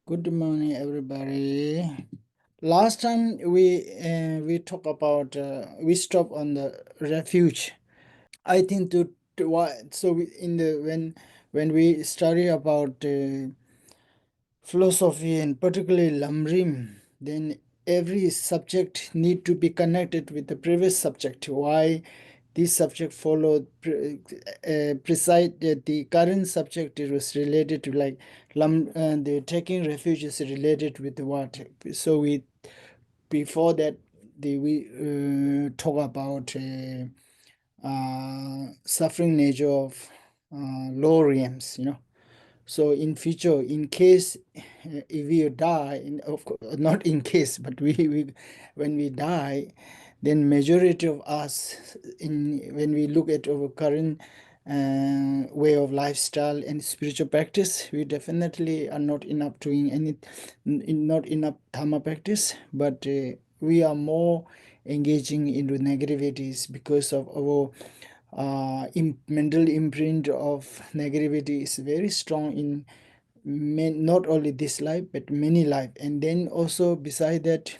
Good morning, everybody. Last time we talk about we stop on the refuge. I think to what so in the when we study about philosophy and particularly Lamrim, then every subject need to be connected with the previous subject. Why this subject followed precise the current subject it was related to like the taking refuge is related with what. So we before that we talk about suffering nature of lower realms, so in future, in case if we die, of course, not in case, but when we die, then majority of us, when we look at our current way of lifestyle and spiritual practice, we definitely are not enough doing not enough dharma practice, but we are more engaging into negativities because of our mental imprint of negativity is very strong in not only this life but many life. And then also beside that,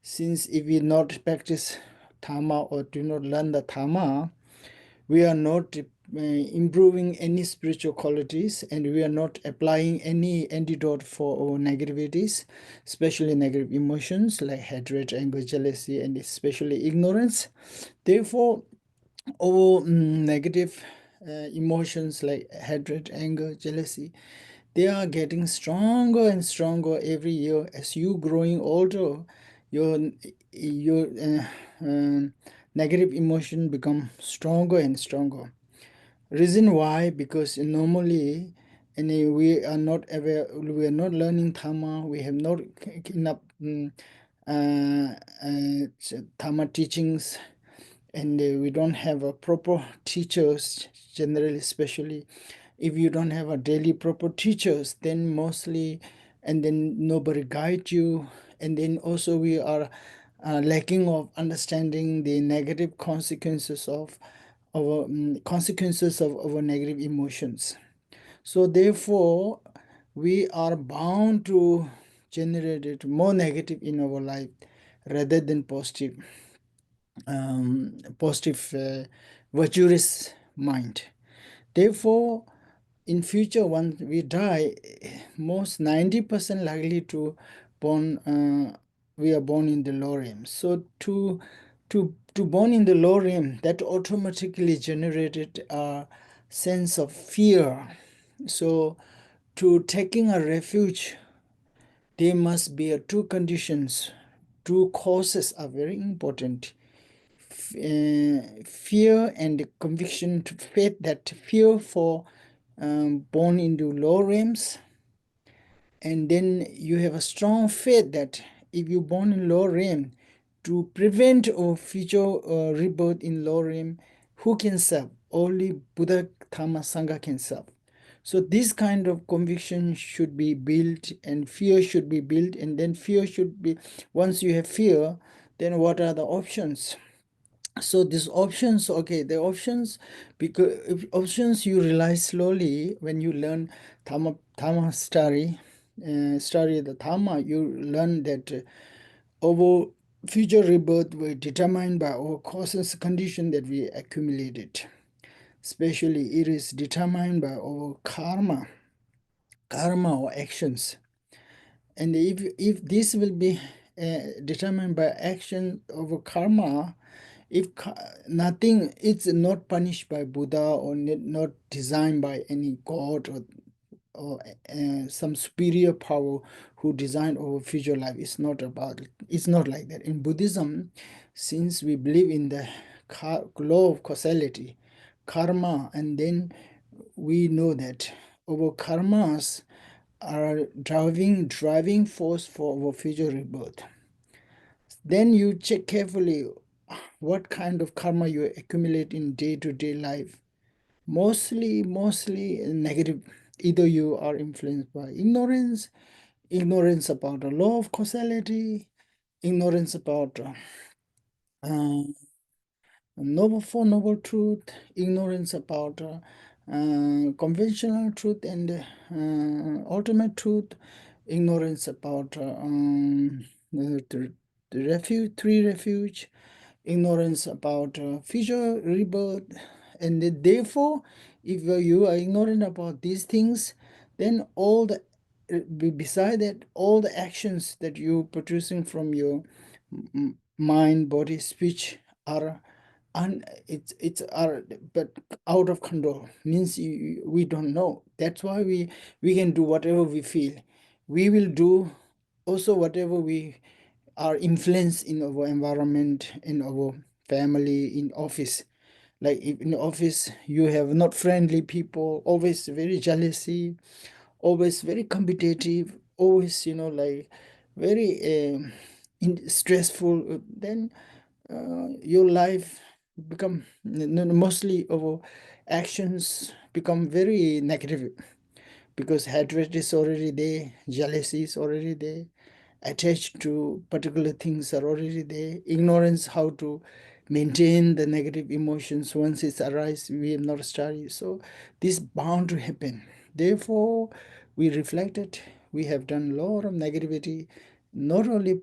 since if we not practice dharma or do not learn the dharma, we are not improving any spiritual qualities, and we are not applying any antidote for our negativities, especially negative emotions like hatred, anger, jealousy, and especially ignorance. Therefore, all negative emotions like hatred, anger, jealousy, they are getting stronger and stronger every year as you growing older. Your negative emotion become stronger and stronger. Reason why? Because normally, and we are not aware, we are not learning dharma. We have not enough dharma teachings, and we don't have a proper teachers generally, especially if you don't have a daily proper teachers, then mostly, and then nobody guide you, and then also we are lacking of understanding the negative consequences of our negative emotions. So therefore we are bound to generate it more negative in our life rather than positive, positive virtuous mind. Therefore, in future, once we die, most 90% likely to born. We are born in the low realm. So to born in the low realm, that automatically generated a sense of fear. So to taking a refuge, there must be two conditions. Two causes are very important. Fear and conviction to faith, that fear for born into low realms, and then you have a strong faith that if you born in low realm, to prevent or future rebirth in low realm, who can serve? Only Buddha, Dhamma, Sangha can serve. So this kind of conviction should be built, and fear should be built, and then fear should be, once you have fear, then what are the options? So these options, okay, the options, because if options you realize slowly when you learn Dhamma study the Dhamma, you learn that our future rebirth were determined by our causes condition that we accumulated. Especially it is determined by our karma or actions. And if this will be determined by action over karma, if nothing, it's not punished by Buddha or not designed by any god or some superior power who designed our future life. It's not about it. It's not like that. In Buddhism, since we believe in the law of causality, karma, and then we know that our karmas are driving force for our future rebirth. Then you check carefully what kind of karma you accumulate in day-to-day life. Mostly negative. Either you are influenced by ignorance about the law of causality, ignorance about noble truth, ignorance about conventional truth and ultimate truth, ignorance about the refuge, three refuge, ignorance about future rebirth, and therefore, if you are ignorant about these things, then all the beside that, all the actions that you producing from your mind, body, speech are it's are but out of control, means we don't know. That's why we can do whatever we feel. We will do also whatever we are influenced in our environment, in our family, in office. Like if in office you have not friendly people, always very jealousy, always very competitive, always like very stressful, then your life become mostly our actions become very negative, because hatred is already there, jealousy is already there, attached to particular things are already there, ignorance how to maintain the negative emotions once it's arise, we have not studied. So this bound to happen. Therefore, we reflected, we have done a lot of negativity, not only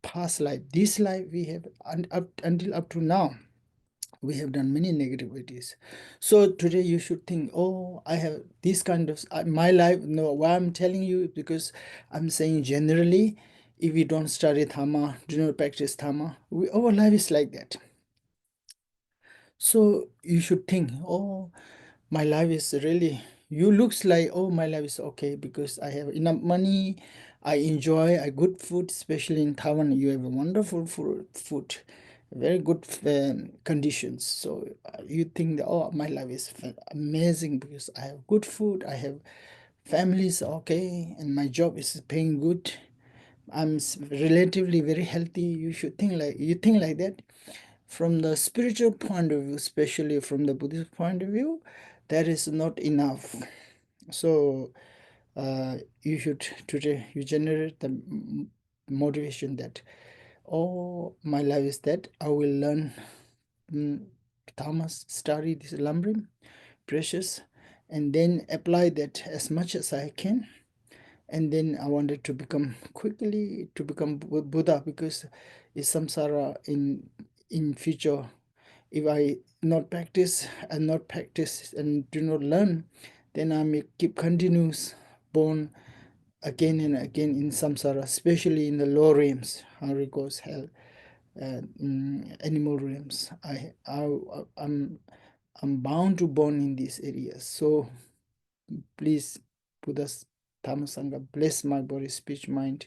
past life, this life we have, until up to now we have done many negativities. So today you should think, oh, I have this kind of my life. No, why I'm telling you, because I'm saying generally, if we don't study Dhamma, do not practice Dhamma, our life is like that. So you should think, oh, my life is really, you looks like, oh, my life is okay because I have enough money, I enjoy a good food, especially in Taiwan, you have a wonderful food, very good conditions. So you think that, oh, my life is amazing because I have good food, I have families okay, and my job is paying good. I'm relatively very healthy. You should think like, you think like that. From the spiritual point of view, especially from the Buddhist point of view, that is not enough. So you should today you generate the motivation that, oh, my life is that I will learn Thomas, study this Lamrim, precious, and then apply that as much as I can. And then I wanted to become quickly to become Buddha, because it's samsara in future. If I not practice and not practice and do not learn, then I may keep continuous born again and again in samsara, especially in the lower realms, hungry ghosts, hell, animal realms. I'm bound to born in these areas. So please, Buddha's Dhammasangha, bless my body, speech, mind,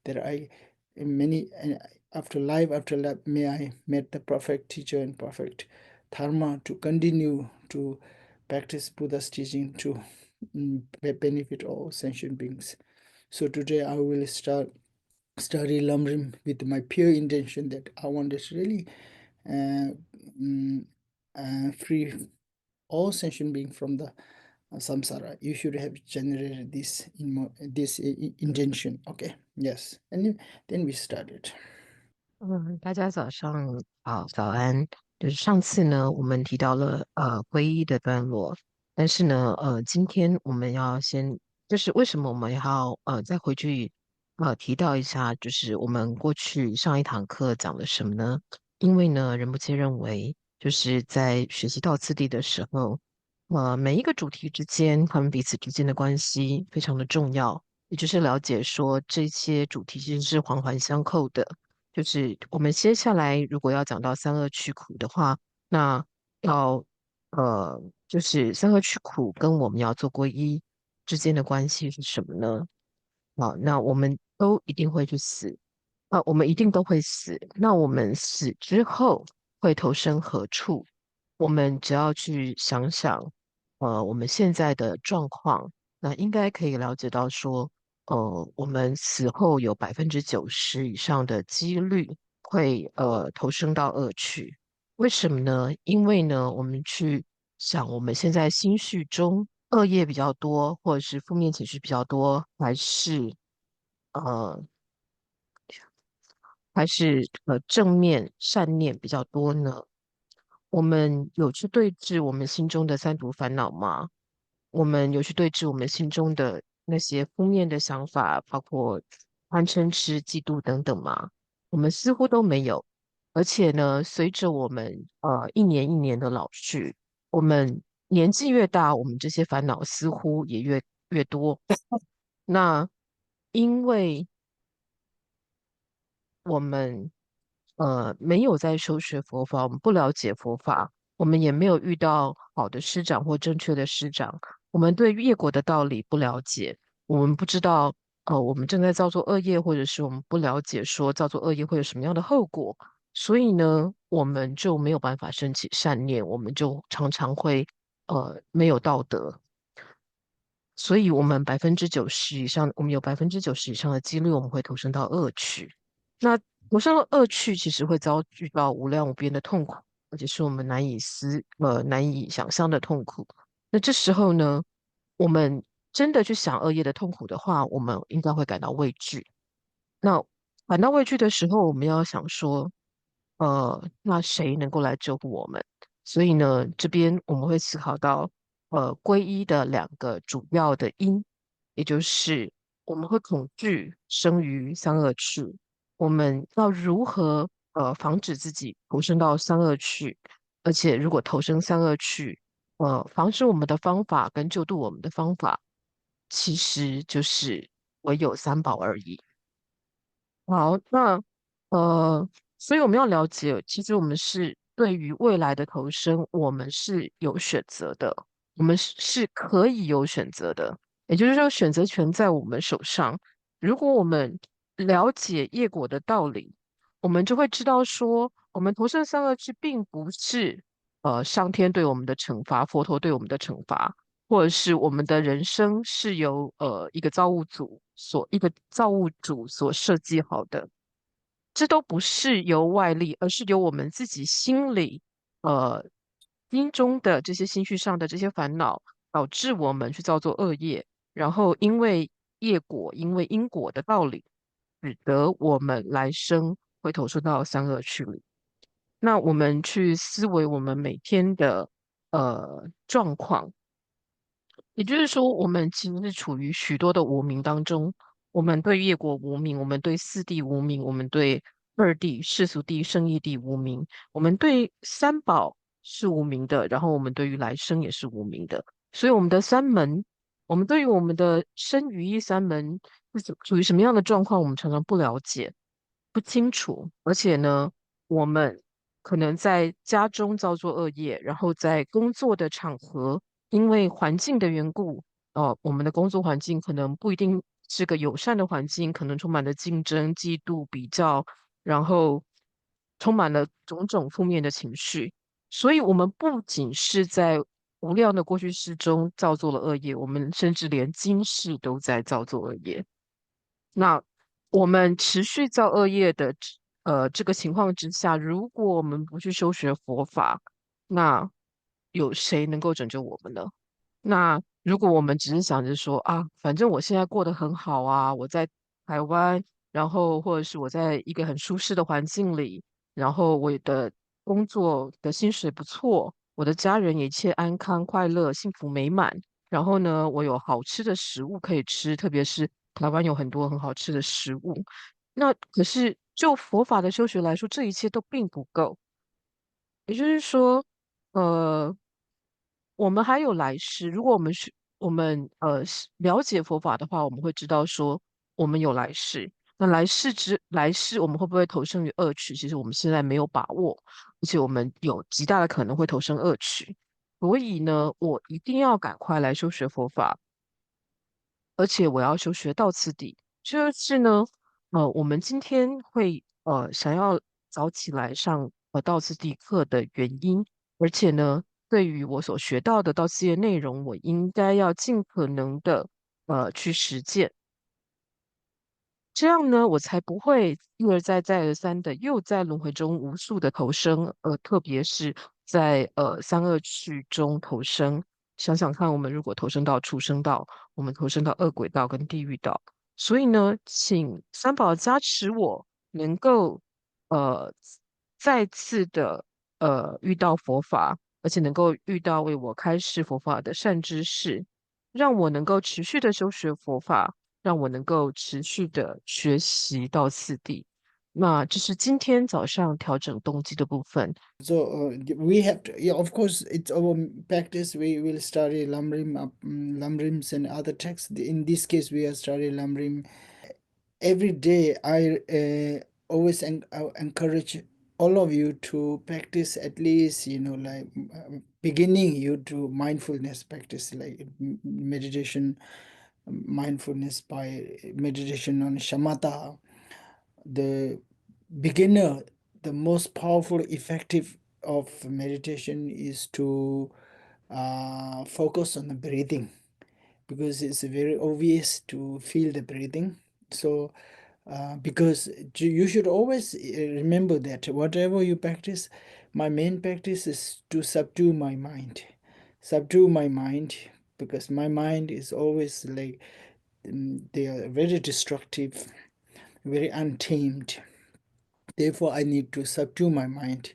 that I, in many, after life, may I meet the perfect teacher and perfect Dharma to continue to practice Buddha's teaching to benefit all sentient beings. So today I will start study Lamrim with my pure intention that I want to really free all sentient beings from the samsara. You should have generated this intention. Okay, yes, and then we started. 大家早上好，早安。就是上次呢，我们提到了皈依的段落，但是呢，今天我们要先，就是为什么我们要再回去提到一下，就是我们过去上一堂课讲了什么呢？因为呢，仁波切认为，就是在学习到次第的时候，每一个主题之间，他们彼此之间的关系非常的重要，也就是了解说这些主题其实是环环相扣的。就是我们接下来如果要讲到三恶趣苦的话，那要就是三恶趣苦跟我们要做皈依之间的关系是什么呢？那我们都一定会去死，我们一定都会死。那我们死之后会投身何处？我们只要去想想，我们现在的状况，那应该可以了解到说，我们死后有90%以上的几率会投生到恶趣。为什么呢？因为呢，我们去想我们现在心绪中恶业比较多，或者是负面情绪比较多，呃还是正面善念比较多呢？我们有去对治我们心中的三毒烦恼吗？我们有去对治我们心中的那些负面的想法，包括贪嗔痴、嫉妒等等吗？我们似乎都没有。而且呢，随着我们一年一年的老去，我们年纪越大，我们这些烦恼似乎也越多。那因为我们没有在修学佛法，我们不了解佛法，我们也没有遇到好的师长或正确的师长，我们对业果的道理不了解，我们不知道我们正在造作恶业，或者是我们不了解说造作恶业会有什么样的后果，所以呢，我们就没有办法升起善念，我们就常常会没有道德。所以，我们90%以上，我们有90%以上的几率，我们会投身到恶趣。那投身到恶趣，其实会遭遇到无量无边的痛苦，而且是我们难以想象的痛苦。那这时候呢，我们真的去想恶业的痛苦的话，我们应该会感到畏惧。那感到畏惧的时候，我们要想说，那谁能够来救护我们？所以呢，这边我们会思考到，皈依的两个主要的因，也就是我们会恐惧生于三恶趣，我们要如何防止自己投身到三恶趣？而且如果投身三恶趣，防止我们的方法跟救度我们的方法，其实就是唯有三宝而已。好，那所以我们要了解，其实我们是对于未来的投生，我们是有选择的，我们是可以有选择的，也就是说，选择权在我们手上。如果我们了解业果的道理，我们就会知道说，我们投生三恶趣，并不是上天对我们的惩罚，佛陀对我们的惩罚。或者是我们的人生是由一个造物主所设计好的，这都不是由外力，而是由我们自己心里呃心中的这些心绪上的这些烦恼，导致我们去造作恶业，然后因为业果，因为因果的道理，使得我们来生会投射到三恶趣里。那我们去思维我们每天的状况。也就是说，我们其实是处于许多的无明当中。我们对业果无明，我们对四谛无明，我们对二谛、世俗谛、圣义谛无明，我们对三宝是无明的，然后我们对于来生也是无明的。所以，我们的三门，我们对于我们的生与义三门是处于什么样的状况，我们常常不了解、不清楚，而且呢，我们可能在家中造作恶业，然后在工作的场合。因为环境的缘故，我们的工作环境可能不一定是个友善的环境，可能充满了竞争、嫉妒、比较，然后充满了种种负面的情绪。所以，我们不仅是在无量的过去世中造作了恶业，我们甚至连今世都在造作恶业。那我们持续造恶业的这个情况之下，如果我们不去修学佛法，那有谁能够拯救我们呢？那如果我们只是想着说啊，反正我现在过得很好啊，我在台湾，然后或者是我在一个很舒适的环境里，然后我的工作的薪水不错，我的家人也一切安康、快乐、幸福美满。然后呢，我有好吃的食物可以吃，特别是台湾有很多很好吃的食物。那可是就佛法的修学来说，这一切都并不够。也就是说，呃，我们还有来世。如果我们了解佛法的话，我们会知道说我们有来世。那来世我们会不会投生于恶趣？其实我们现在没有把握，而且我们有极大的可能会投生恶趣。所以呢，我一定要赶快来修学佛法，而且我要修学到次第。就是呢，我们今天会想要早起来上到次第课的原因，而且呢，对于我所学到的到次第的内容，我应该要尽可能的去实践。这样呢，我才不会一而再、再而三的又在轮回中无数的投生，特别是在三恶趣中投生。想想看，我们如果投生到畜生道，我们投生到恶鬼道跟地狱道，所以呢，请三宝加持我能够呃再次的遇到佛法，而且能够遇到为我开示佛法的善知识。让我能够持续的修学佛法，让我能够持续的学习到次第。那这是今天早上调整动机的部分。So we have to, yeah, of course, it's our practice. We will study Lamrims and other texts. In this case, we are studying Lamrim. Every day, I always encourage all of you to practice at least, like beginning you do mindfulness practice, like meditation, mindfulness by meditation on shamatha. The beginner, the most powerful, effective of meditation is to focus on the breathing, because it's very obvious to feel the breathing. So because you should always remember that whatever you practice, my main practice is to subdue my mind, because my mind is always like they are very destructive, very untamed. Therefore, I need to subdue my mind.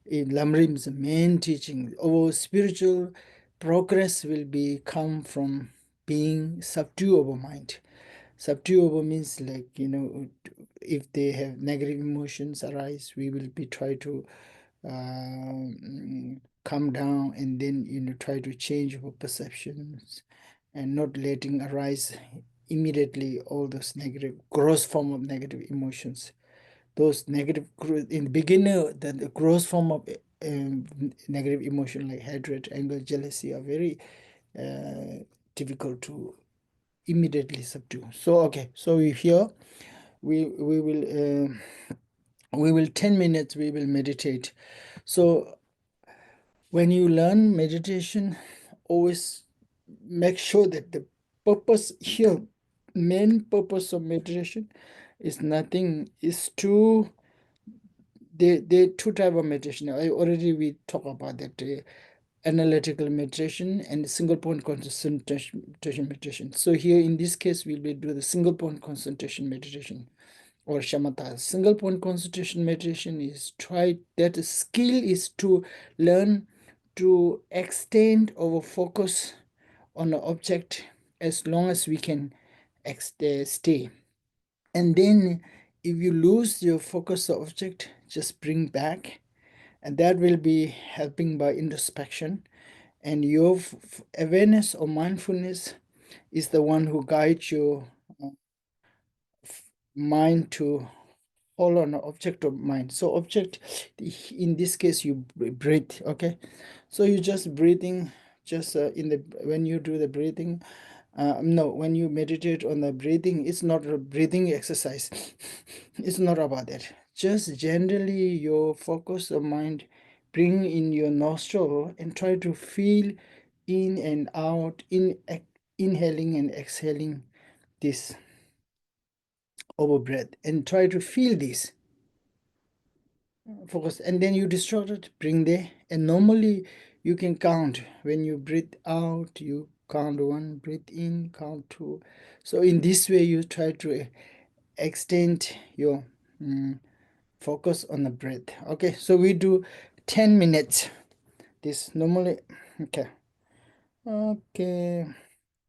In Lamrim's main teaching, our spiritual progress will come from being subdue our mind. Subduable means, like, if they have negative emotions arise, we will be try to calm down, and then try to change our perceptions and not letting arise immediately all those negative gross form of negative emotions. Those negative in the beginner, the gross form of negative emotion like hatred, anger, jealousy are very difficult to immediately subdue. So okay, so here we will 10 minutes we will meditate. So when you learn meditation, always make sure that the purpose here, main purpose of meditation is nothing, is to the two type of meditation. I already we talk about that, analytical meditation and single point concentration meditation. So here in this case, we'll be do the single point concentration meditation, or shamatha. Single point concentration meditation is try that skill is to learn to extend our focus on the object as long as we can stay. And then if you lose your focus on object, just bring back, and that will be helping by introspection. And your awareness or mindfulness is the one who guides your mind to follow an object of mind. So object, in this case, you breathe. Okay, so you just breathing, just in the when you do the breathing, no, when you meditate on the breathing, it's not a breathing exercise. It's not about that. Just generally your focus of mind bring in your nostril and try to feel in and out, inhaling and exhaling this over breath, and try to feel this focus, and then you distract it, bring there, and normally you can count. When you breathe out, you count one, breathe in, count two. So in this way you try to extend your focus on the breath. Okay, so we do 10 minutes this normally. Okay, okay,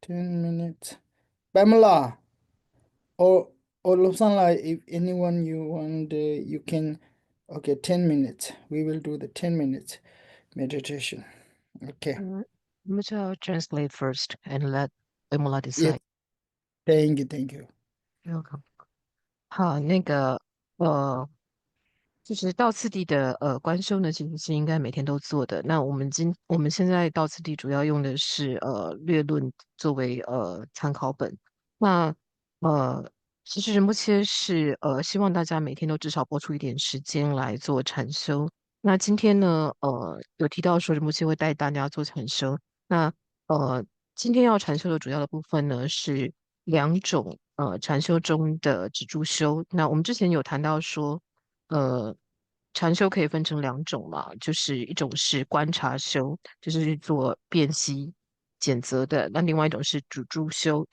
10 minutes. Pamela or Lobsangla, if anyone you want, you can. Okay, 10 minutes. We will do the 10 minutes meditation. Okay. 我们就要 translate first and let Emola Yes. decide. Thank you. Thank you. Welcome. 好，就是道次第的观修呢，其实是应该每天都做的。那我们现在道次第主要用的是略论作为参考本。那呃其实仁波切是希望大家每天都至少拨出一点时间来做禅修。那今天呢有提到说仁波切会带大家做禅修。那今天要禅修的主要的部分呢是两种禅修中的止住修。那我们之前有谈到说。禅修可以分成两种嘛，就是一种是观察修，就是做辨析、检则的；那另外一种是止住修，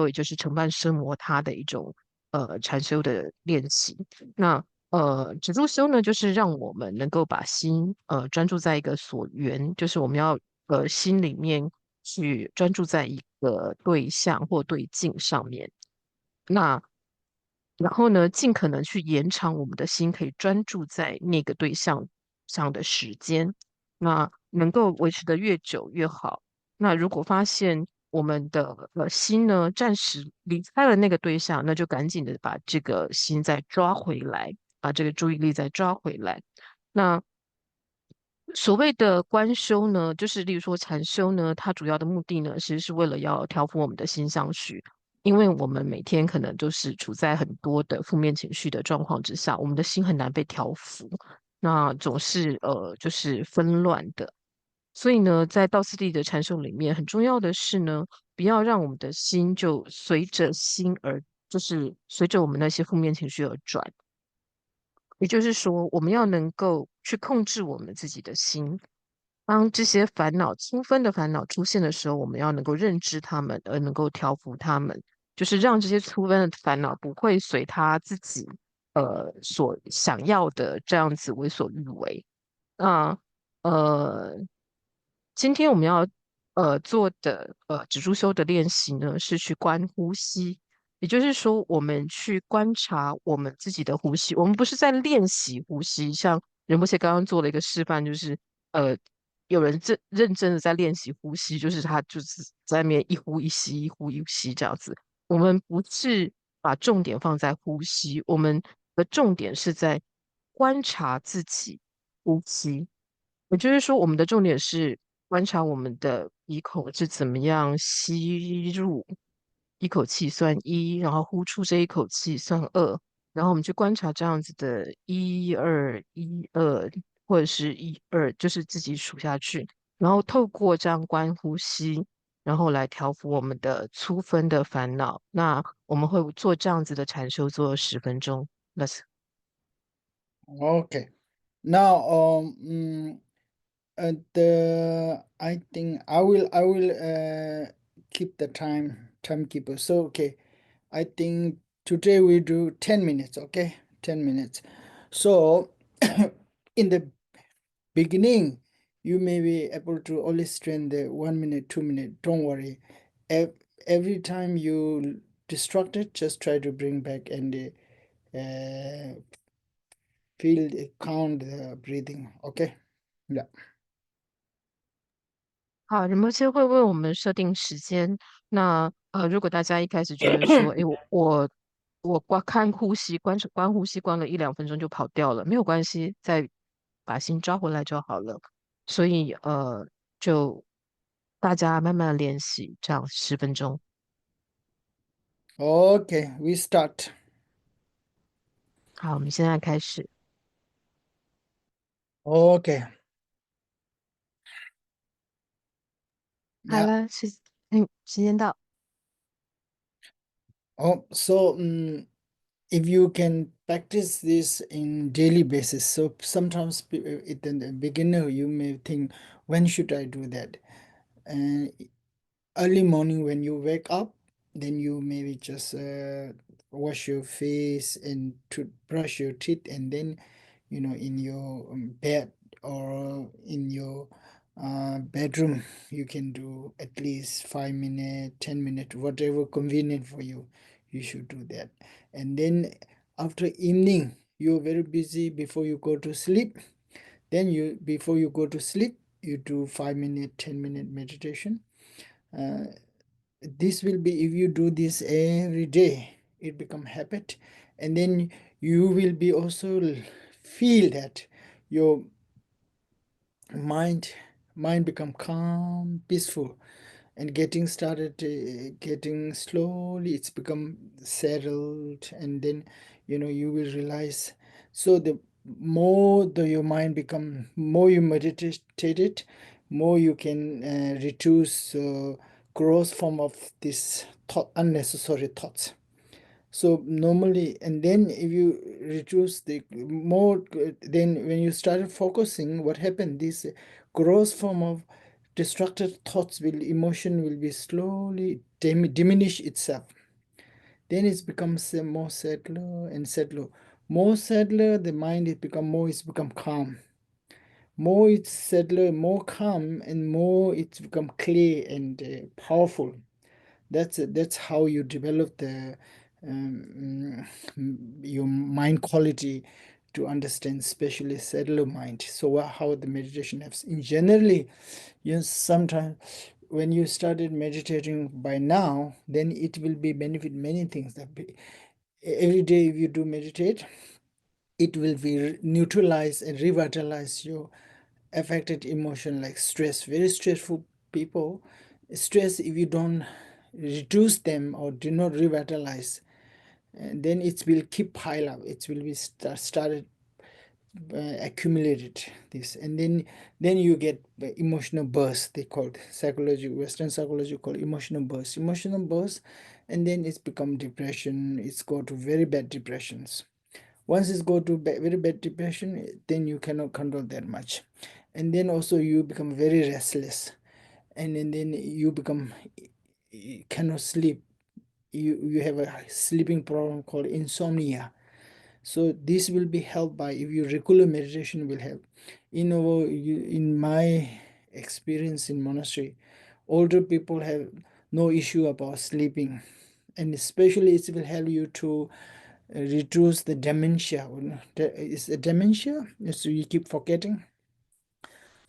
也就是承办奢摩他的一种禅修的练习。那止住修呢，就是让我们能够把心专注在一个所缘，就是我们要心里面去专注在一个对象或对境上面。那然后呢，尽可能去延长我们的心可以专注在那个对象上的时间，那能够维持的越久越好。那如果发现我们的心呢暂时离开了那个对象，那就赶紧的把这个心再抓回来，把这个注意力再抓回来。那所谓的观修呢，就是例如说禅修呢，它主要的目的呢，其实是为了要调伏我们的心相绪，因为我们每天可能都是处在很多的负面情绪的状况之下，我们的心很难被调服，那总是就是纷乱的。所以呢，在道次第的禅修里面，很重要的是呢，不要让我们的心就随着心而，就是随着我们那些负面情绪而转。也就是说，我们要能够去控制我们自己的心。当这些烦恼、轻分的烦恼出现的时候，我们要能够认知它们，而能够调伏它们，就是让这些粗分的烦恼不会随他自己所想要的这样子为所欲为。那呃，今天我们要做的止住修的练习呢，是去观呼吸。也就是说，我们去观察我们自己的呼吸，我们不是在练习呼吸，像仁波切刚刚做了一个示范，就是有人认真的在练习呼吸，就是他就是在那边一呼一吸，一呼一吸这样子。我们不是把重点放在呼吸，我们的重点是在观察自己呼吸。也就是说，我们的重点是观察我们的鼻孔是怎么样吸入一口气算一，然后呼出这一口气算二，然后我们去观察这样子的一二一二，或者是一二，就是自己数下去，然后透过这样观呼吸，然后来调伏我们的粗分的烦恼。那我们会做这样子的禅修，做10分钟。Let's Okay. Now, I think I will keep the timekeeper. So okay, I think today we do 10 minutes. Okay, 10 minutes. So in the beginning, you may be able to always train the 1 minute, 2 minute. Don't worry. Every time you distracted, just try to bring back and feel count the breathing. Okay. Yeah. 好，仁波切会为我们设定时间。那如果大家一开始觉得说，诶，我看呼吸，观呼吸，观了1、2分钟就跑掉了，没有关系，再把心抓回来就好了。所以就大家慢慢地练习，这样10分钟。Okay, we start. 好，我们现在开始。Okay. 好 Yeah. 了，时间到。Oh, so if you can practice this in daily basis, so sometimes in the beginner you may think, when should I do that? And early morning when you wake up, then you maybe just wash your face and to brush your teeth, and then in your bed or in your bedroom, you can do at least 5 minutes, 10 minutes, whatever convenient for you. You should do that. And then after evening, you're very busy before you go to sleep. Then before you go to sleep, you do 5 minute, 10 minute meditation. Uh, this will be, if you do this every day, it become habit, and then you will be also feel that your mind mind become calm, peaceful, and getting started, getting slowly it's become settled, and then you will realize. So the more your mind become, more you meditated, more you can reduce gross form of this thought, unnecessary thoughts. So normally, and then if you reduce the more, then when you started focusing, what happened? This gross form of destructive thoughts will, emotion will be slowly diminish itself. Then it becomes more settler and settler. More settler, the mind it become more, it's become calm. more it's settler, more calm, and more it's become clear and powerful. That's how you develop the your mind quality to understand, especially settler mind. So how the meditation helps. In generally, sometimes when you started meditating by now, then it will be benefit many things. Every day if you do meditate, it will be neutralize and revitalize your affected emotion like stress. Very stressful people, stress, if you don't reduce them or do not revitalize, then it will keep pile up. It will be started accumulated this, and then you get emotional burst. They call it psychology, Western psychology call emotional burst, and then it's become depression. It's go to very bad depressions. Once it's go to very bad depression, then you cannot control that much, and then also you become very restless, and then you become, you cannot sleep. You have a sleeping problem called insomnia. So this will be helped by, if you regular meditation will help. In my experience in monastery, older people have no issue about sleeping, and especially it will help you to reduce the dementia. Is a dementia, so you keep forgetting.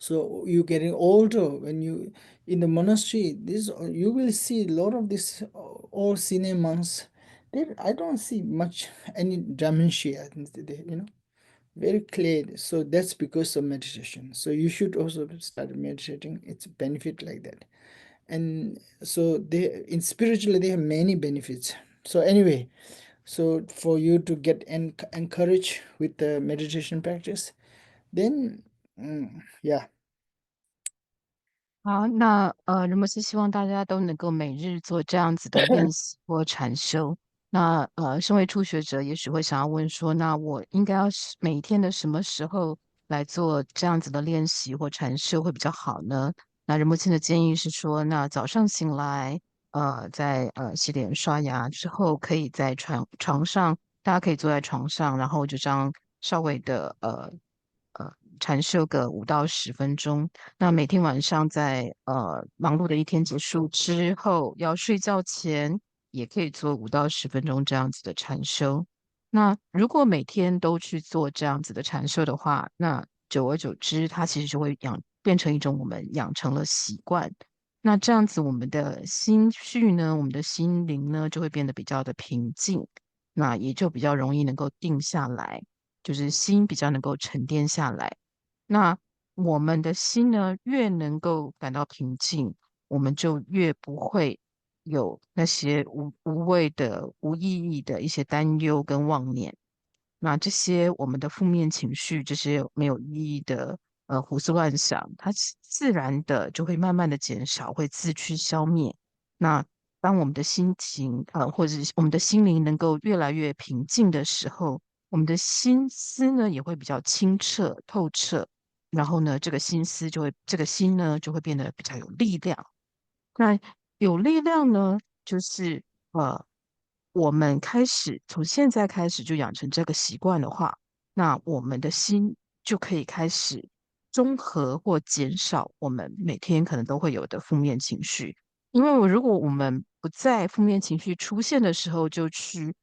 So you getting older when you in the monastery, this you will see a lot of this all senior monks. I don't see much any dementia, very clear. So that's because of meditation. So you should also start meditating. It's a benefit like that. And so they in spiritually they have many benefits. So anyway, so for you to get encouraged with the meditation practice, then yeah. 好，那仁波切希望大家都能够每日做这样子的练习或禅修。那身为初学者，也许会想要问说，那我应该要每一天的什么时候来做这样子的练习或禅修会比较好呢？那仁波切的建议是说，那早上醒来，在洗脸刷牙之后，可以在床上，大家可以坐在床上，然后就这样稍微的禅修个5到10分钟。那每天晚上在忙碌的一天结束之后，要睡觉前也可以做5到10分钟这样子的禅修。那如果每天都去做这样子的禅修的话，那久而久之，它其实就会变成一种我们养成了习惯。那这样子，我们的心绪呢，我们的心灵呢，就会变得比较的平静，那也就比较容易能够定下来，就是心比较能够沉淀下来。那我们的心呢，越能够感到平静，我们就越不会有那些无谓的、无意义的一些担忧跟妄念。那这些我们的负面情绪，这些没有意义的胡思乱想，它自然的就会慢慢的减少，会自驱消灭。那当我们的心情或者是我们的心灵能够越来越平静的时候，我们的心思呢也会比较清澈透彻，然后呢，这个心呢就会变得比较有力量。那有力量呢，就是我们从现在开始就养成这个习惯的话，那我们的心就可以开始中和或减少我们每天可能都会有的负面情绪。因为如果我们不在负面情绪出现的时候就去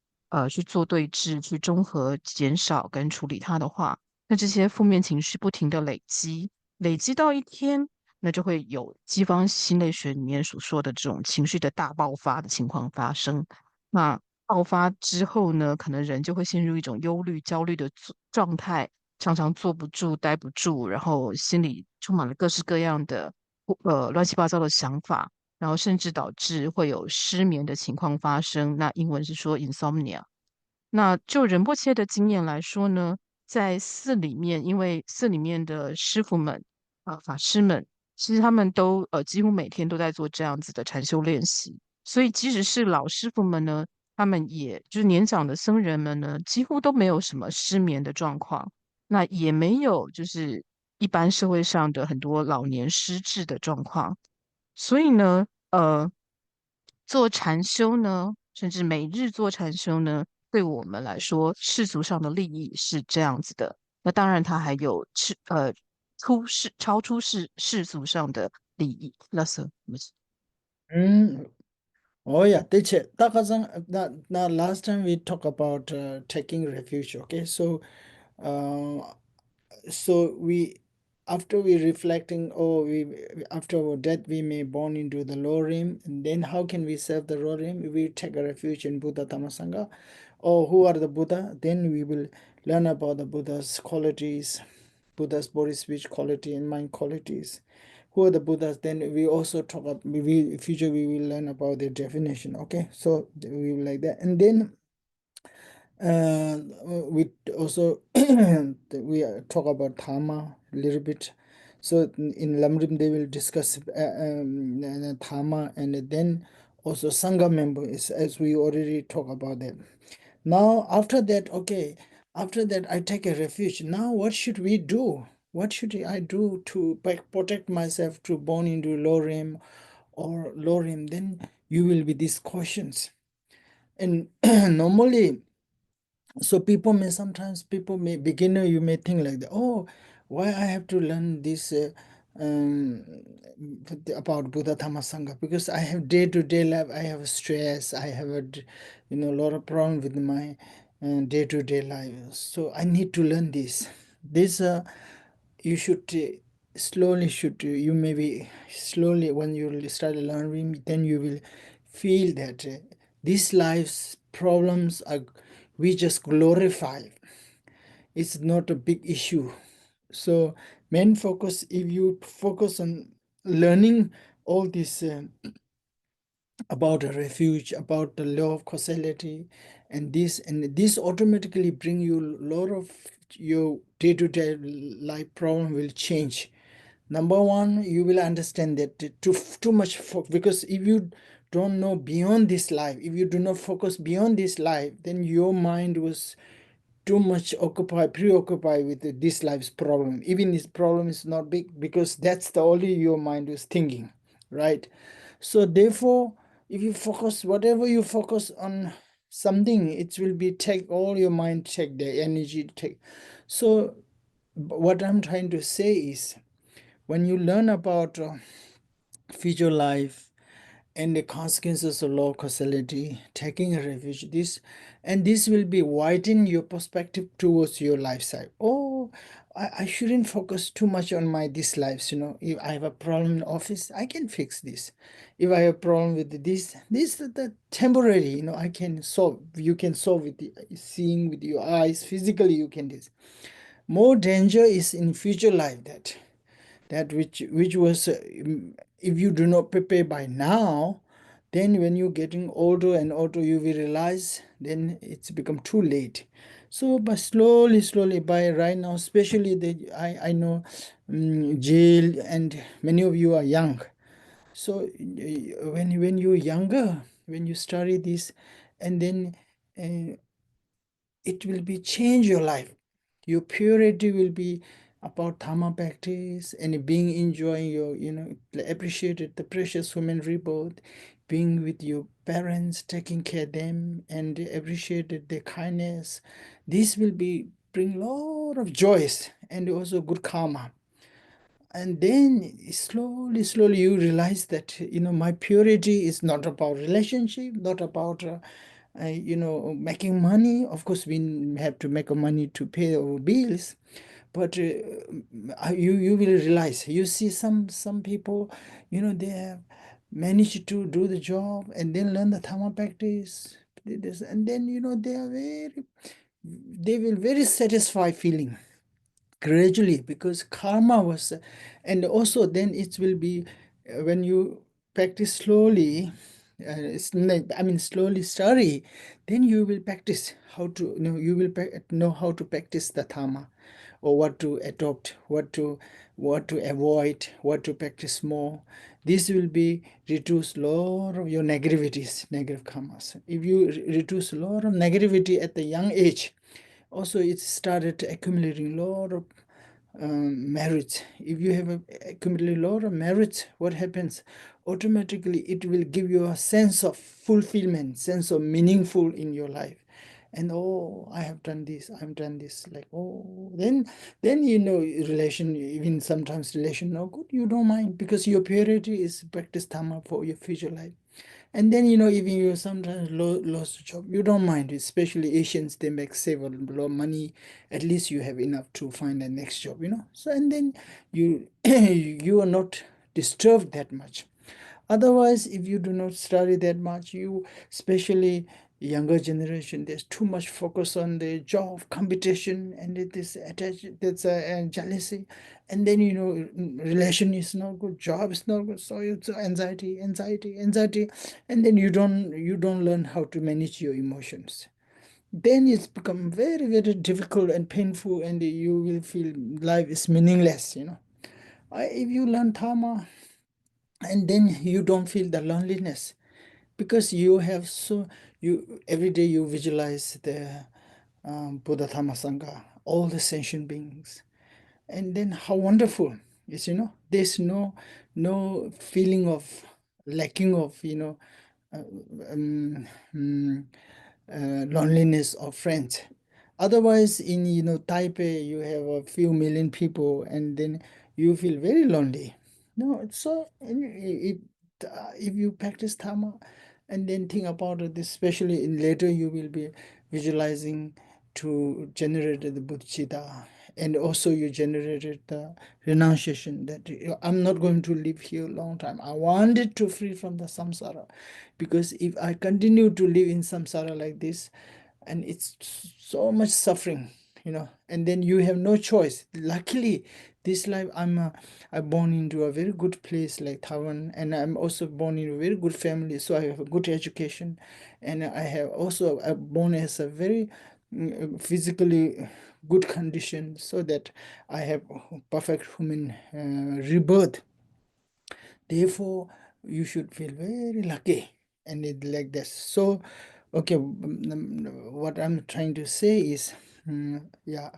做对治、去中和、减少跟处理它的话，那这些负面情绪不停的累积，累积到一天，那就会有西方心理学里面所说的这种情绪的大爆发的情况发生。那爆发之后呢，可能人就会陷入一种忧虑、焦虑的状态，常常坐不住、待不住，然后心里充满了各式各样的乱七八糟的想法，然后甚至导致会有失眠的情况发生。那英文是说 insomnia。那就仁波切的经验来说呢，在寺里面，因为寺里面的师傅们法师们，其实他们都几乎每天都在做这样子的禅修练习，所以即使是老师傅们呢，他们也就是年长的僧人们呢，几乎都没有什么失眠的状况，那也没有就是一般社会上的很多老年失智的状况，所以呢，做禅修呢，甚至每日做禅修呢，对我们来说，世俗上的利益是这样子的。那当然，它还有超出世俗上的利益。那是Oh yeah, now last time we talked about taking refuge. Okay, uh, so we after we reflecting, after our death we may born into the lower realm, and then how can we serve the lower realm? We take a refuge in Buddha Dhamma Sangha, or who are the Buddha? Then we will learn about the Buddha's qualities, Buddha's body, speech quality, and mind qualities. Who are the Buddhas? Then we also talk about, future we will learn about their definition. Okay, so we will like that, and then we also we talk about Dharma a little bit. So in Lamrim they will discuss Dharma, and then also Sangha members, as we already talk about that. Now after that, okay, after that I take a refuge. Now what should we do? What should I do to protect myself to born into low realm or low realm? Then you will be these questions. And normally, so people may beginner, you may think like that, oh, why I have to learn this um, about Buddha Dhamma Sangha? Because I have day-to-day life, I have stress, I have a lot of problem with my day-to-day life, so I need to learn this you should slowly should you maybe slowly, when you start learning, then you will feel that these life's problems are, we just glorify, it's not a big issue. So main focus, if you focus on learning all this about a refuge, about the law of causality, and this automatically bring you a lot of your day-to-day life problem will change. Number one, you will understand that too much because if you don't know beyond this life, if you do not focus beyond this life, then your mind was too much preoccupied with this life's problem. Even this problem is not big because that's the only your mind was thinking, right? So therefore, if you focus, whatever you focus on something, it will be take all your mind, take the energy, take. So what I'm trying to say is, when you learn about future life and the consequences of low causality, taking a refuge, this will be widen your perspective towards your lifestyle. Oh, I shouldn't focus too much on my this lives. If I have a problem in office, I can fix this. If I have a problem with this the temporary, I can solve. You can solve with seeing with your eyes, physically you can do this. More danger is in future life, that which was if you do not prepare by now, then when you're getting older and older, you will realize then it's become too late. So but slowly by right now, especially I know jail, and many of you are young. So when you're younger, when you study this, and then it will be change your life. Your purity will be about Dhamma practice and being enjoying your, appreciated the precious human rebirth, being with your parents, taking care of them, and appreciated their kindness. This will be bring lot of joys and also good karma. And then slowly you realize that my purity is not about relationship, not about making money. Of course we have to make money to pay our bills, but you will realize, you see some people, they have managed to do the job and then learn the Dhamma practice, and then they will very satisfied feeling gradually, because karma was and also then it will be when you practice slowly, slowly study, then you will practice how to you will know how to practice the dharma, or what to adopt, what to avoid, what to practice more. This will be reduce lot of your negativities, negative karmas. If you reduce a lot of negativity at the young age, also it started accumulating a lot of merits. If you have accumulated a lot of merits, what happens? Automatically, it will give you a sense of fulfillment, sense of meaningful in your life. and oh, I have done this, I've done this, like, oh, then you know, relation, even sometimes relation no good, you don't mind, because your purity is practice dhamma for your future life. And then, you know, even you sometimes lost a job, you don't mind, especially Asians, they make save a lot of money, at least you have enough to find the next job, you know. So, and then you you are not disturbed that much. Otherwise, if you do not study that much, you, especially younger generation, there's too much focus on the job competition, and it is attached, that's a jealousy, and then, you know, relation is not good, job is not good, so it's anxiety, anxiety, and then you don't learn how to manage your emotions. Then it's become very, very difficult and painful, and you will feel life is meaningless, you know. If you learn Dharma, and then you don't feel the loneliness, because you have, so you every day you visualize the Buddha Dhamma Sangha, all the sentient beings, and then how wonderful is, you know, there's no feeling of lacking of, you know, uh, um, mm, loneliness of friends. Otherwise, in, you know, Taipei, you have a few million people, and then you feel very lonely. No, so if you practice Dhamma, and then think about it, especially in later, you will be visualizing to generate the bodhicitta, and also you generated the renunciation that I'm not going to live here a long time. I wanted to free from the samsara, because if I continue to live in samsara like this, and it's so much suffering, you know, and then you have no choice. Luckily, this life I'm born into a very good place like Taiwan, and I'm also born in a very good family, so I have a good education, and I have also born as a very physically good condition, so that I have perfect human rebirth. Therefore, you should feel very lucky, and it like this. So, okay, what I'm trying to say is, yeah,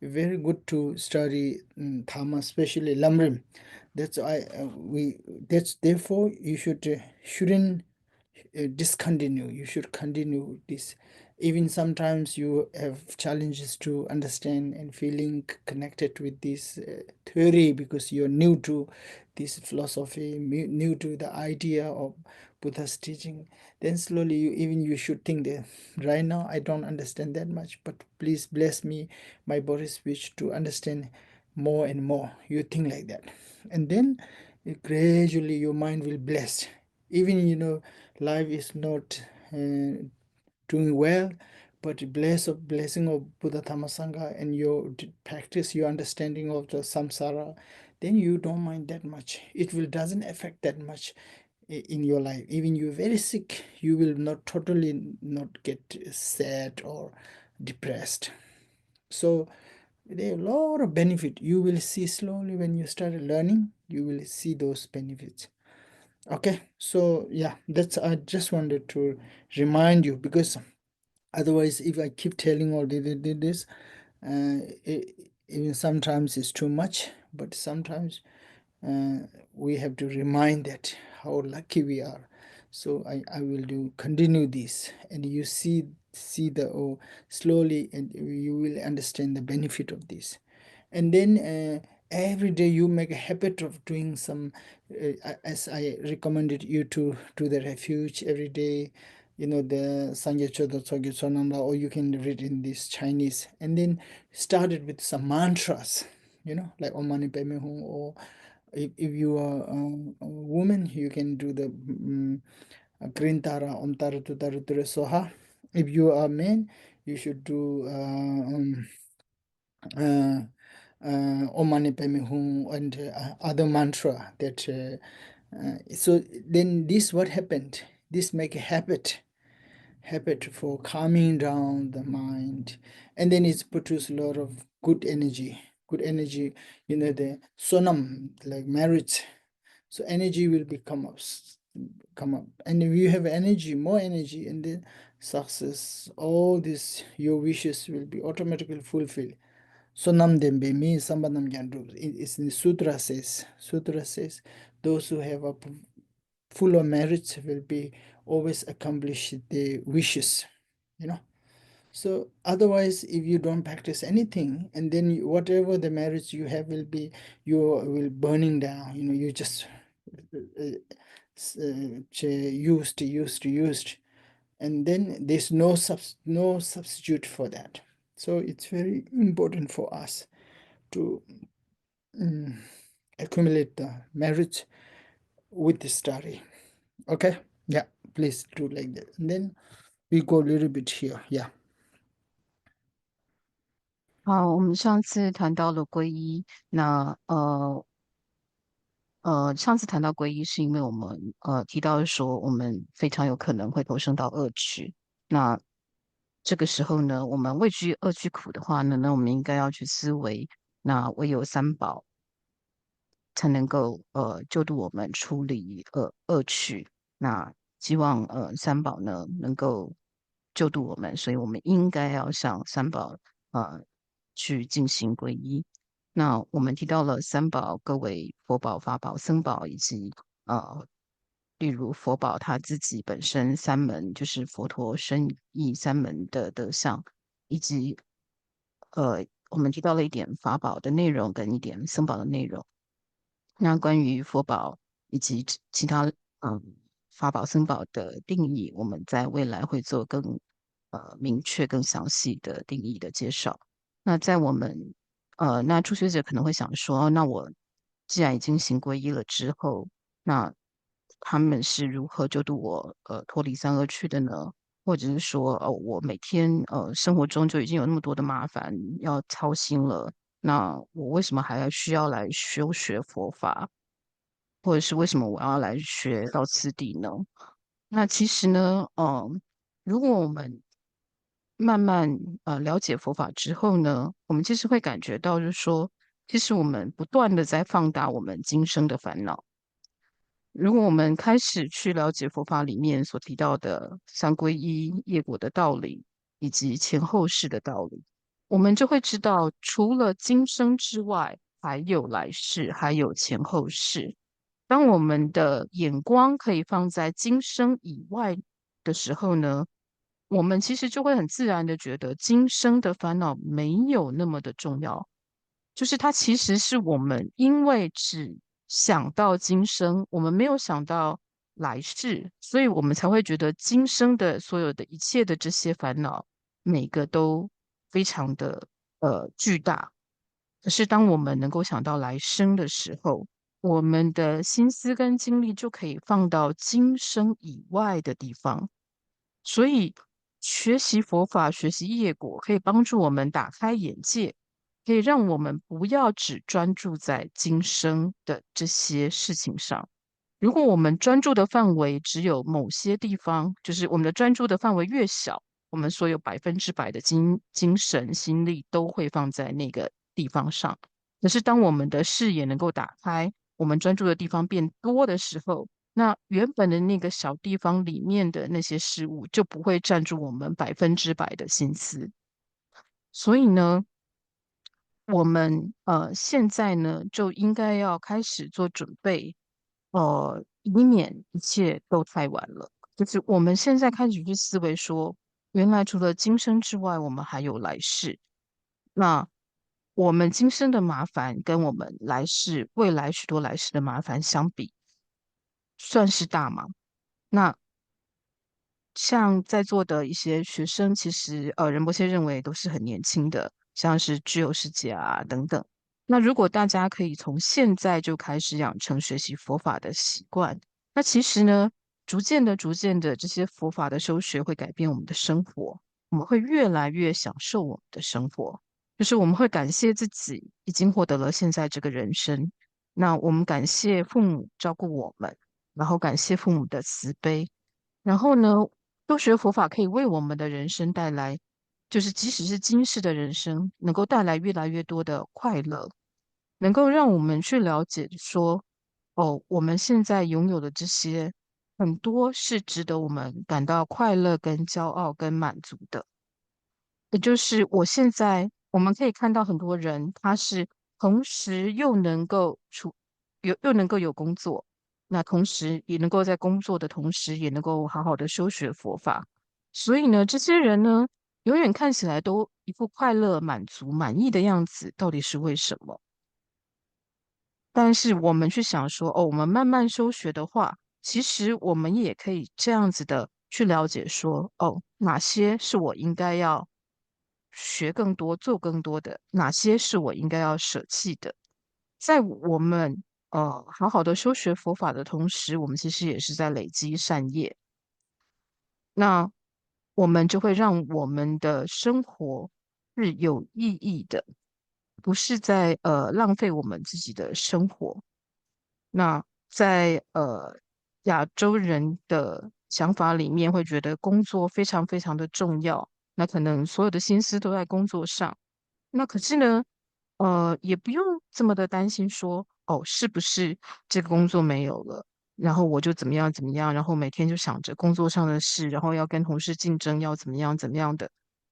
very good to study Dhamma, especially Lamrim. That's why we. That's therefore you shouldn't discontinue. You should continue this. Even sometimes you have challenges to understand and feeling connected with this theory, because you're new to this philosophy, new to the idea of Buddha's teaching. Then slowly you should think that right now I don't understand that much, but please bless me, my body speech, to understand more and more. You think like that, and then gradually your mind will bless. Even, you know, life is not doing well, but blessing of Buddha Dhamma Sangha, and your practice, your understanding of the samsara, then you don't mind that much. It will doesn't affect that much in your life. Even you're very sick, you will not totally not get sad or depressed. So there are a lot of benefit. You will see slowly when you start learning, you will see those benefits. Okay, so yeah, that's, I just wanted to remind you, because otherwise, if I keep telling all this, even sometimes it's too much, but sometimes we have to remind that how lucky we are. So I will continue this, and you see the, oh, slowly, and you will understand the benefit of this. And then every day you make a habit of doing some, as I recommended you to do the refuge every day, you know, the Sangye Chodo Tsoge Tsonamba, or you can read in this Chinese, and then started with some mantras, you know, like Om Mani Padme Hum, or if you are a woman, you can do the Green Tara, Om Tara Tutara Ture Soha. If you are a man, you should do uh, Om Mani Padme Hum, and other mantra that. So then this what happened? This make a habit for calming down the mind, and then it's produce a lot of good energy, you know, the sonam, like marriage. So energy will come up, and if you have energy, more energy, and then success, all this, your wishes will be automatically fulfilled. Sonam dembe means sambandam gyandu. It's in the sutra says those who have a full of merits will be always accomplish the wishes, you know. So otherwise, if you don't practice anything, and then whatever the marriage you have will be, you will burning down. You just used, and then there's no substitute for that. So it's very important for us to accumulate the marriage with the study. Okay, yeah, please do like that, and then we go a little bit here. Yeah. 好，我们上次谈到了皈依，那上次谈到皈依，是因为我们提到说，我们非常有可能会投生到恶趣。那这个时候呢，我们畏惧恶趣苦的话呢，那我们应该要去思维，那唯有三宝才能够救度我们出离恶趣。那希望三宝呢能够救度我们，所以我们应该要向三宝去进行皈依。那我们提到了三宝，各为佛宝、法宝、僧宝，以及例如佛宝他自己本身三门，就是佛陀身意三门的德相，以及我们提到了一点法宝的内容跟一点僧宝的内容。那关于佛宝以及其他法宝僧宝的定义，我们在未来会做更明确、更详细的定义的介绍。那在我们那初学者可能会想说，那我既然已经行皈依了之后，那他们是如何救度我脱离三恶趣的呢？或者是说，我每天生活中就已经有那么多的麻烦要操心了，那我为什么还要需要来修学佛法，或者是为什么我要来学到次第呢？那其实呢，如果我们慢慢了解佛法之后呢，我们其实会感觉到，就是说，其实我们不断的在放大我们今生的烦恼。如果我们开始去了解佛法里面所提到的三皈依、业果的道理，以及前后世的道理，我们就会知道，除了今生之外，还有来世，还有前后世。当我们的眼光可以放在今生以外的时候呢，我们其实就会很自然的觉得今生的烦恼没有那么的重要，就是它其实是我们因为只想到今生，我们没有想到来世，所以我们才会觉得今生的所有的一切的这些烦恼，每个都非常的巨大。可是当我们能够想到来生的时候，我们的心思跟精力就可以放到今生以外的地方。所以学习佛法、学习业果，可以帮助我们打开眼界，可以让我们不要只专注在今生的这些事情上。如果我们专注的范围只有某些地方，就是我们的专注的范围越小，我们所有100%的精神心力都会放在那个地方上。可是当我们的视野能够打开，我们专注的地方变多的时候，那原本的那个小地方里面的那些事物就不会占住我们100%的心思。所以呢，我们现在呢就应该要开始做准备，以免一切都太晚了。就是我们现在开始去思维说，原来除了今生之外，我们还有来世。那我们今生的麻烦跟我们来世、未来许多来世的麻烦相比，算是大吗？那像在座的一些学生，其实仁波切认为都是很年轻的，像是具有师姐啊等等。那如果大家可以从现在就开始养成学习佛法的习惯，那其实呢，逐渐的这些佛法的修学会改变我们的生活，我们会越来越享受我们的生活，就是我们会感谢自己已经获得了现在这个人生。那我们感谢父母照顾我们，然后感谢父母的慈悲。然后呢，修学佛法可以为我们的人生带来，就是即使是今世的人生，能够带来越来越多的快乐，能够让我们去了解说，哦，我们现在拥有的这些，很多是值得我们感到快乐、跟骄傲、跟满足的。也就是我现在我们可以看到很多人，他是同时又能够又能够有工作，那同时也能够在工作的同时，也能够好好的修学佛法。所以呢，这些人呢，永远看起来都一副快乐、满足、满意的样子，到底是为什么？但是我们去想说，哦，我们慢慢修学的话，其实我们也可以这样子的去了解说，哦，哪些是我应该要学更多、做更多的，哪些是我应该要舍弃的。在我们好好的修学佛法的同时，我们其实也是在累积善业。那我们就会让我们的生活是有意义的，不是在浪费我们自己的生活。那在亚洲人的想法里面，会觉得工作非常非常的重要，那可能所有的心思都在工作上。那可是呢，也不用这么的担心说，哦，是不是这个工作没有了，然后我就怎么样怎么样，然后每天就想着工作上的事，然后要跟同事竞争，要怎么样怎么样的。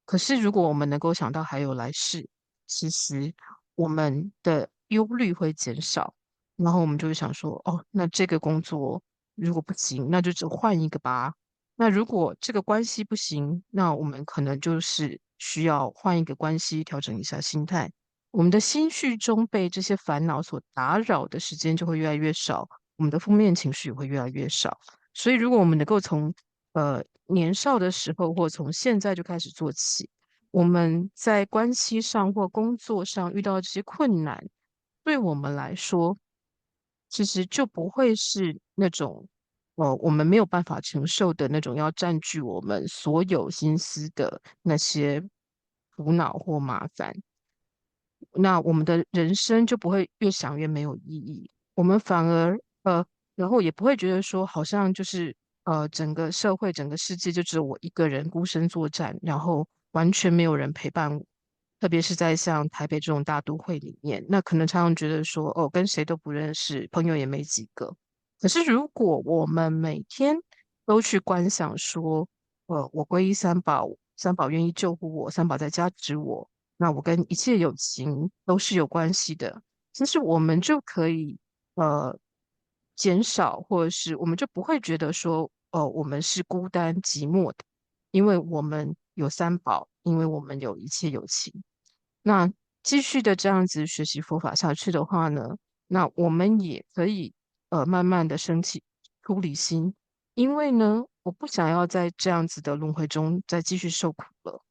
可是如果我们能够想到还有来世，其实我们的忧虑会减少。然后我们就会想说，哦，那这个工作如果不行，那就只换一个吧。那如果这个关系不行，那我们可能就是需要换一个关系，调整一下心态。我们的心绪中被这些烦恼所打扰的时间就会越来越少，我们的负面情绪也会越来越少。所以，如果我们能够从年少的时候，或从现在就开始做起，我们在关系上或工作上遇到这些困难，对我们来说，其实就不会是那种，我们没有办法承受的那种要占据我们所有心思的那些苦恼或麻烦。那我们的人生就不会越想越没有意义，我们反而然后也不会觉得说，好像就是整个社会、整个世界就只有我一个人孤身作战，然后完全没有人陪伴我。特别是在像台北这种大都会里面，那可能常常觉得说，哦，跟谁都不认识，朋友也没几个。可是如果我们每天都去观想说，我皈依三宝，三宝愿意救护我，三宝在加持我，那我跟一切有情都是有关系的。其实我们就可以呃减少，或者是我们就不会觉得说，我们是孤单寂寞的，因为我们有三宝，因为我们有一切有情。那继续的这样子学习佛法下去的话呢，那我们也可以慢慢的升起出离心，因为呢，我不想要在这样子的轮回中再继续受苦了。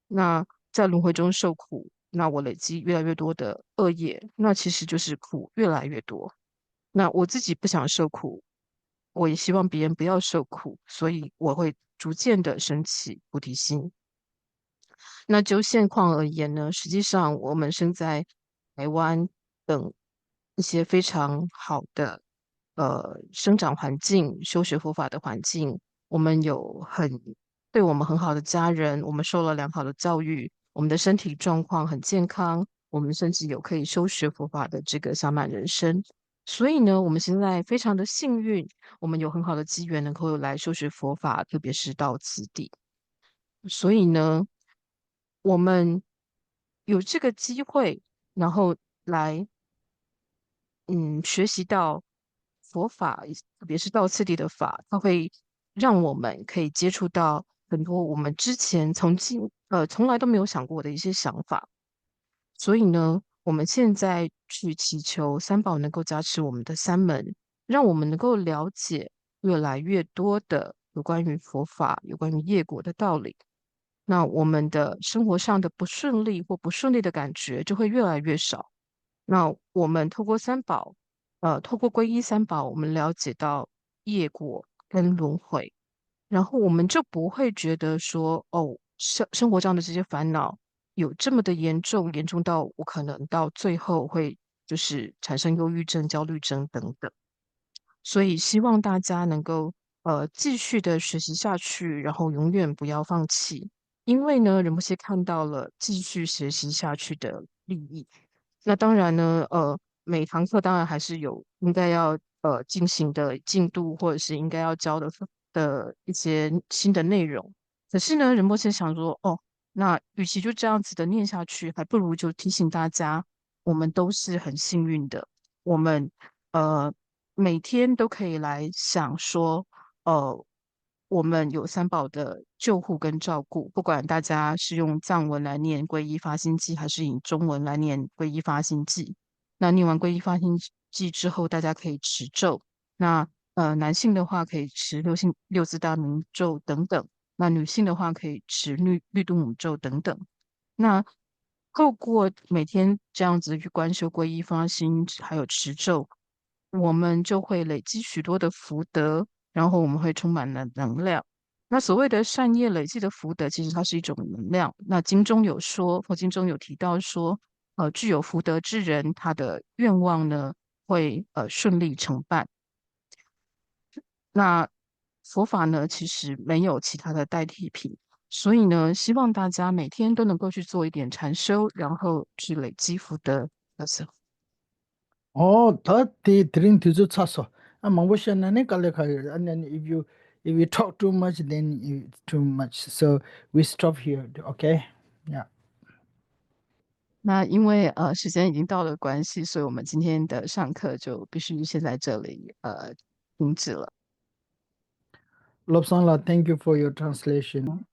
那在轮回中受苦，那我累积越来越多的恶业，那其实就是苦越来越多。那我自己不想受苦，我也希望别人不要受苦，所以我会逐渐的升起菩提心。那就现况而言呢，实际上我们生在台湾等一些非常好的生长环境、修学佛法的环境，我们有对我们很好的家人，我们受了良好的教育，我们的身体状况很健康，我们甚至有可以修学佛法的这个小满人生。所以呢，我们现在非常的幸运，我们有很好的机缘能够来修学佛法，特别是到此地。所以呢，我们有这个机会，然后来学习到佛法，特别是到次第的法，它会让我们可以接触到很多我们之前从来都没有想过的一些想法。所以呢，我们现在去祈求三宝能够加持我们的三门，让我们能够了解越来越多的有关于佛法、有关于业果的道理。那我们的生活上的不顺利或不顺利的感觉就会越来越少。那我们透过三宝，透过皈依三宝，我们了解到业果跟轮回，然后我们就不会觉得说，哦，生活上的这些烦恼有这么的严重，严重到我可能到最后会就是产生忧郁症、焦虑症等等。所以希望大家能够继续的学习下去，然后永远不要放弃。因为呢，仁波切看到了继续学习下去的利益。那当然呢，每堂课当然还是有应该要进行的进度，或者是应该要教的一些新的内容。可是呢，仁波切想说，哦，那与其就这样子的念下去，还不如就提醒大家，我们都是很幸运的，我们呃每天都可以来想说，呃，我们有三宝的救护跟照顾，不管大家是用藏文来念皈依发心偈，还是以中文来念皈依发心偈。那念完皈依发心偈之后，大家可以持咒。那男性的话可以持六字大明咒等等，那女性的话可以持绿度母咒等等。那透过每天这样子去观修皈依发心，还有持咒，我们就会累积许多的福德，然后我们会充满了能量。那所谓的善业累积的福德，其实它是一种能量。那经中有说，佛经中有提到说，具有福德之人，他的愿望呢会顺利成办。那佛法呢，其实没有其他的代替品，所以呢，希望大家每天都能够去做一点禅修，然后去累积福德。다 드린 뒤져 차서. 망보시나네 갈래카요. And then if you talk too much, then too much. So we stop here. Okay? Yeah. 那因为时间已经到了关系，所以我们今天的上课就必须先在这里停止了。Lobsangla, thank you for your translation.